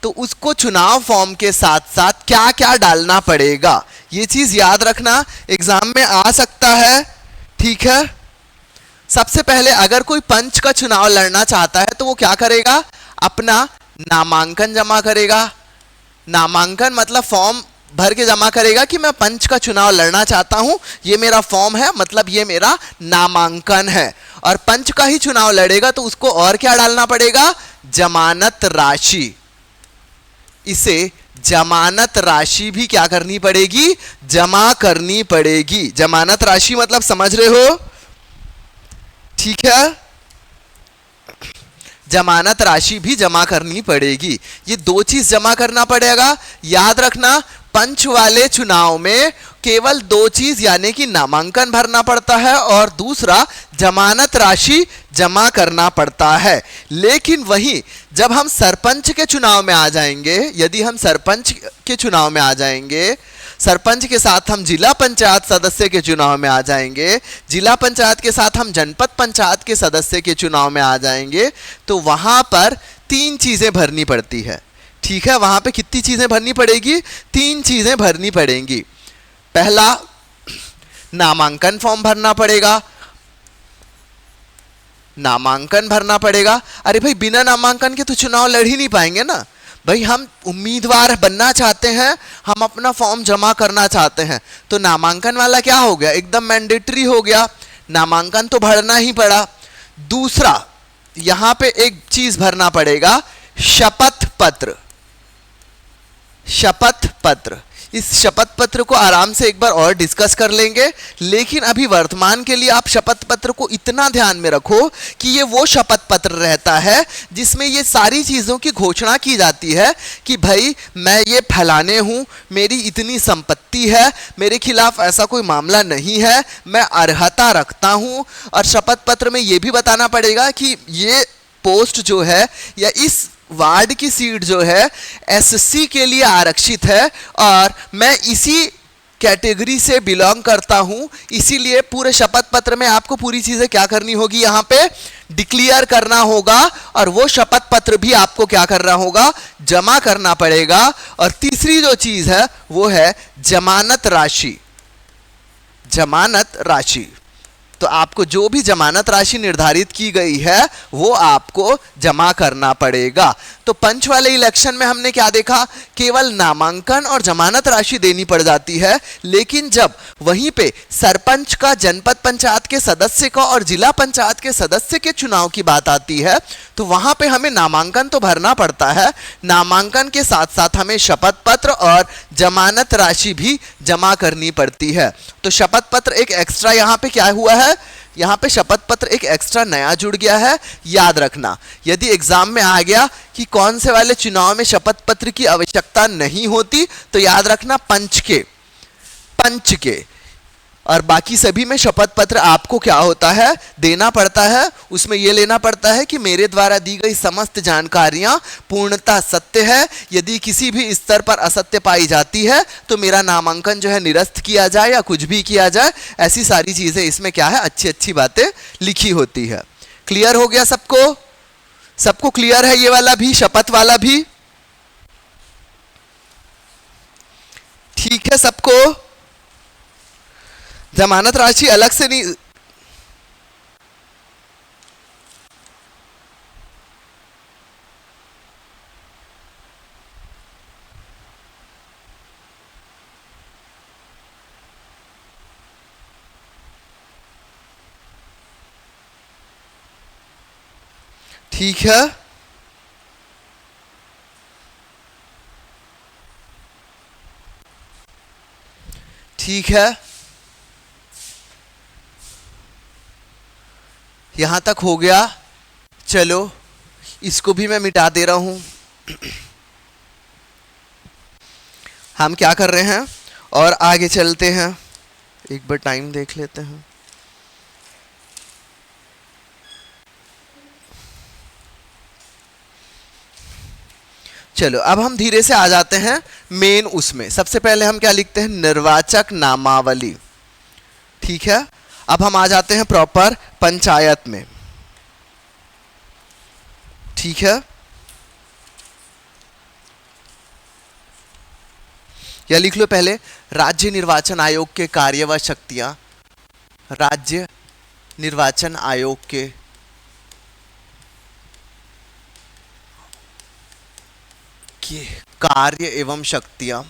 तो उसको चुनाव फॉर्म के साथ साथ क्या क्या डालना पड़ेगा, ये चीज याद रखना, एग्जाम में आ सकता है। ठीक है, सबसे पहले अगर कोई पंच का चुनाव लड़ना चाहता है तो वो क्या करेगा, अपना नामांकन जमा करेगा। नामांकन मतलब फॉर्म भर के जमा करेगा कि मैं पंच का चुनाव लड़ना चाहता हूं, ये मेरा फॉर्म है, मतलब ये मेरा नामांकन है। और पंच का ही चुनाव लड़ेगा तो उसको और क्या डालना पड़ेगा, जमानत राशि। इसे जमानत राशि भी क्या करनी पड़ेगी, जमा करनी पड़ेगी। जमानत राशि मतलब समझ रहे हो, ठीक है, जमानत राशि भी जमा करनी पड़ेगी। ये दो चीज जमा करना पड़ेगा। याद रखना, पंच वाले चुनाव में केवल दो चीज, यानी कि नामांकन भरना पड़ता है और दूसरा जमानत राशि जमा करना पड़ता है। लेकिन वहीं जब हम सरपंच के चुनाव में आ जाएंगे, यदि हम सरपंच के चुनाव में आ जाएंगे, सरपंच के साथ हम जिला पंचायत सदस्य के चुनाव में आ जाएंगे, जिला पंचायत के साथ हम जनपद पंचायत के सदस्य के चुनाव में आ जाएंगे, तो वहां पर तीन चीजें भरनी पड़ती है। ठीक है, वहां पे कितनी चीजें भरनी पड़ेगी, तीन चीजें भरनी पड़ेंगी। पहला, नामांकन फॉर्म भरना पड़ेगा। नामांकन भरना पड़ेगा। अरे भाई, बिना नामांकन के तो चुनाव लड़ ही नहीं पाएंगे ना भाई। हम उम्मीदवार बनना चाहते हैं, हम अपना फॉर्म जमा करना चाहते हैं, तो नामांकन वाला क्या हो गया, एकदम मैंडेटरी हो गया, नामांकन तो भरना ही पड़ा। दूसरा, यहां पे एक चीज भरना पड़ेगा, शपथ पत्र। शपथ पत्र, इस शपथ पत्र को आराम से एक बार और डिस्कस कर लेंगे, लेकिन अभी वर्तमान के लिए आप शपथ पत्र को इतना ध्यान में रखो कि ये वो शपथ पत्र रहता है जिसमें ये सारी चीज़ों की घोषणा की जाती है कि भाई मैं ये फलाने हूँ, मेरी इतनी संपत्ति है, मेरे खिलाफ ऐसा कोई मामला नहीं है, मैं अर्हता रखता हूँ। और शपथ पत्र में ये भी बताना पड़ेगा कि ये पोस्ट जो है या इस वार्ड की सीट जो है एससी के लिए आरक्षित है और मैं इसी कैटेगरी से बिलोंग करता हूं, इसीलिए पूरे शपथ पत्र में आपको पूरी चीजें क्या करनी होगी, यहां पे डिक्लेयर करना होगा। और वो शपथ पत्र भी आपको क्या करना होगा, जमा करना पड़ेगा। और तीसरी जो चीज है वो है जमानत राशि। जमानत राशि, तो आपको जो भी जमानत राशि निर्धारित की गई है वो आपको जमा करना पड़ेगा। तो पंच वाले इलेक्शन में हमने क्या देखा, केवल नामांकन और जमानत राशि देनी पड़ जाती है। लेकिन जब वहीं पे सरपंच का, जनपद पंचायत के सदस्य का और जिला पंचायत के सदस्य के चुनाव की बात आती है तो वहां पे हमें नामांकन तो भरना पड़ता है, नामांकन के साथ साथ हमें शपथ पत्र और जमानत राशि भी जमा करनी पड़ती है। तो शपथ पत्र एक एक्स्ट्रा यहां पे क्या हुआ है, यहां पे शपथ पत्र एक एक्स्ट्रा नया जुड़ गया है। याद रखना, यदि एग्जाम में आ गया कि कौन से वाले चुनाव में शपथ पत्र की आवश्यकता नहीं होती, तो याद रखना पंच के और बाकी सभी में शपथ पत्र आपको क्या होता है, देना पड़ता है। उसमें यह लेना पड़ता है कि मेरे द्वारा दी गई समस्त जानकारियां पूर्णतः सत्य है, यदि किसी भी स्तर पर असत्य पाई जाती है तो मेरा नामांकन जो है निरस्त किया जाए या कुछ भी किया जाए, ऐसी सारी चीजें इसमें क्या है, अच्छी अच्छी बातें लिखी होती है। क्लियर हो गया सबको? सबको क्लियर है ये वाला भी, शपथ वाला भी? ठीक है सबको? जमानत राशि अलग से नहीं, ठीक है, ठीक है। यहां तक हो गया। चलो इसको भी मैं मिटा दे रहा हूं। हम क्या कर रहे हैं और आगे चलते हैं, एक बार टाइम देख लेते हैं। चलो अब हम धीरे से आ जाते हैं मेन उसमें। सबसे पहले हम क्या लिखते हैं, निर्वाचक नामावली। ठीक है, अब हम आ जाते हैं प्रॉपर पंचायत में। ठीक है, या लिख लो पहले राज्य निर्वाचन आयोग के कार्य व शक्तियां। राज्य निर्वाचन आयोग के कार्य एवं शक्तियां।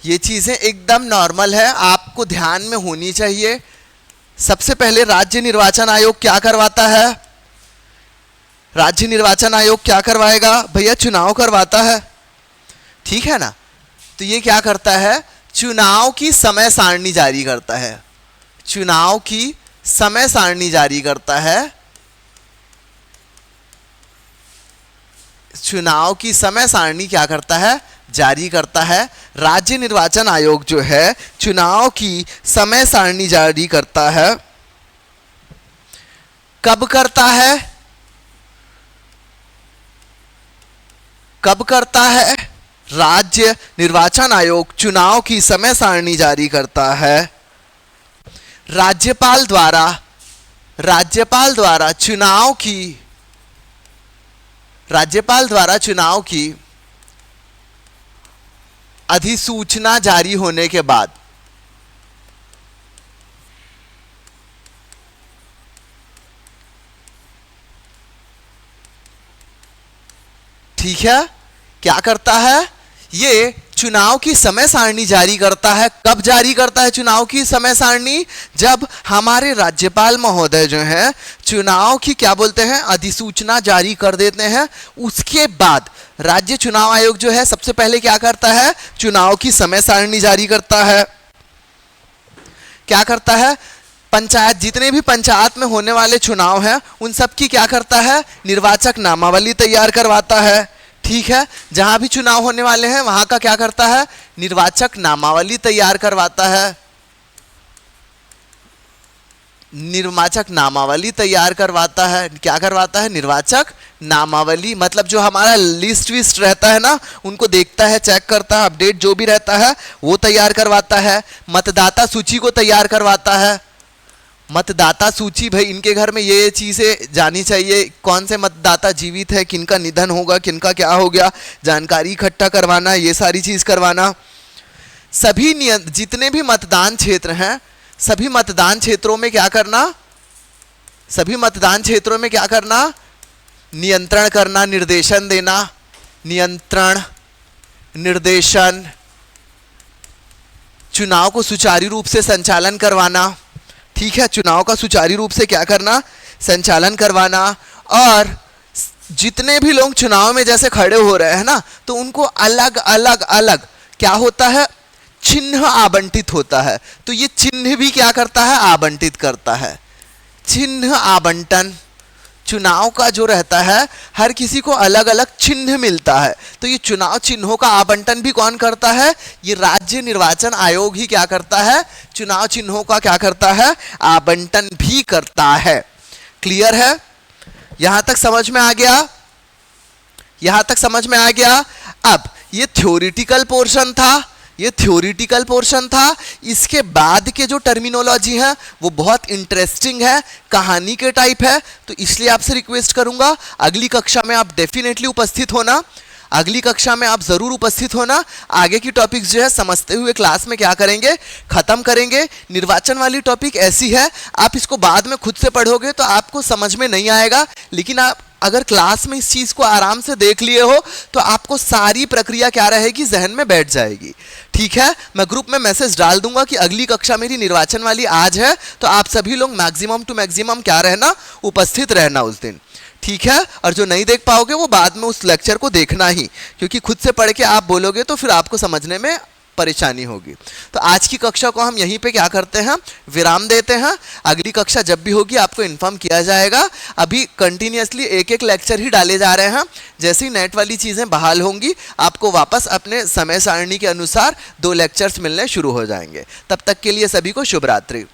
ये चीजें एकदम नॉर्मल है, आपको ध्यान में होनी चाहिए। सबसे पहले राज्य निर्वाचन आयोग क्या करवाता है, राज्य निर्वाचन आयोग क्या करवाएगा भैया, चुनाव करवाता है। ठीक है ना, तो ये क्या करता है, चुनाव की समय सारणी जारी करता है। चुनाव की समय सारणी जारी करता है। चुनाव की समय सारणी क्या करता है, जारी करता है। राज्य निर्वाचन आयोग जो है चुनाव की समय सारणी जारी करता है। कब करता है, कब करता है, राज्य निर्वाचन आयोग चुनाव की समय सारणी जारी करता है राज्यपाल द्वारा, राज्यपाल द्वारा चुनाव की, राज्यपाल द्वारा चुनाव की अधिसूचना जारी होने के बाद। ठीक है, क्या करता है, ये चुनाव की समय सारणी जारी करता है। कब जारी करता है चुनाव की समय सारणी, जब हमारे राज्यपाल महोदय जो हैं चुनाव की क्या बोलते हैं, अधिसूचना जारी कर देते हैं। उसके बाद राज्य चुनाव आयोग जो है सबसे पहले क्या करता है, चुनाव की समय सारणी जारी करता है। क्या करता है, पंचायत, जितने भी पंचायत में होने वाले चुनाव हैं उन सब की क्या करता है, निर्वाचक नामावली तैयार करवाता है। ठीक है, जहां भी चुनाव होने वाले हैं वहां का क्या करता है, निर्वाचक नामावली तैयार करवाता है। निर्वाचक नामावली तैयार करवाता है, क्या करवाता है, निर्वाचक नामावली। मतलब जो हमारा लिस्ट विस्ट रहता है ना, उनको देखता है, चेक करता है, अपडेट जो भी रहता है वो तैयार करवाता है। मतदाता सूची को तैयार करवाता है। मतदाता सूची, भाई इनके घर में ये चीज़ें जानी चाहिए, कौन से मतदाता जीवित है, किनका निधन होगा, किनका क्या हो गया, जानकारी इकट्ठा करवाना, ये सारी चीज़ करवाना। सभी जितने भी मतदान क्षेत्र हैं, सभी मतदान क्षेत्रों में क्या करना, सभी मतदान क्षेत्रों में क्या करना, नियंत्रण करना, निर्देशन देना, नियंत्रण निर्देशन, चुनाव को सुचारू रूप से संचालन करवाना। ठीक है, चुनाव का सुचारू रूप से क्या करना, संचालन करवाना। और जितने भी लोग चुनाव में जैसे खड़े हो रहे हैं ना, तो उनको अलग अलग अलग क्या होता है, चिन्ह आवंटित होता है। तो ये चिन्ह भी क्या करता है, आवंटित करता है। चिन्ह आवंटन, चुनाव का जो रहता है हर किसी को अलग अलग चिन्ह मिलता है। तो ये चुनाव चिन्हों का आवंटन भी कौन करता है, ये राज्य निर्वाचन आयोग ही क्या करता है, चुनाव चिन्हों का क्या करता है, आवंटन भी करता है। क्लियर है, यहां तक समझ में आ गया, यहां तक समझ में आ गया। अब ये थ्योरेटिकल पोर्शन था, ये थ्योरेटिकल पोर्शन था। इसके बाद के जो टर्मिनोलॉजी है वो बहुत इंटरेस्टिंग है, कहानी के टाइप है। तो इसलिए आपसे रिक्वेस्ट करूंगा अगली कक्षा में आप डेफिनेटली उपस्थित होना, अगली कक्षा में आप जरूर उपस्थित होना। आगे की टॉपिक्स जो है समझते हुए क्लास में क्या करेंगे, खत्म करेंगे। निर्वाचन वाली टॉपिक ऐसी है, आप इसको बाद में खुद से पढ़ोगे तो आपको समझ में नहीं आएगा, लेकिन आप अगर क्लास में इस चीज को आराम से देख लिए हो तो आपको सारी प्रक्रिया क्या रहेगी, जहन में बैठ जाएगी। ठीक है, मैं ग्रुप में मैसेज डाल दूंगा कि अगली कक्षा मेरी निर्वाचन वाली आज है, तो आप सभी लोग मैक्सिमम टू मैक्सिमम क्या रहना, उपस्थित रहना उस दिन। ठीक है, और जो नहीं देख पाओगे वो बाद में उस लेक्चर को देखना ही, क्योंकि खुद से पढ़ के आप बोलोगे तो फिर आपको समझने में परेशानी होगी। तो आज की कक्षा को हम यहीं पे क्या करते हैं, विराम देते हैं। अगली कक्षा जब भी होगी आपको इन्फॉर्म किया जाएगा। अभी कंटिन्यूअसली एक एक लेक्चर ही डाले जा रहे हैं। जैसे ही नेट वाली चीज़ें बहाल होंगी आपको वापस अपने समय सारणी के अनुसार 2 लेक्चर्स मिलने शुरू हो जाएंगे। तब तक के लिए सभी को शुभ रात्रि।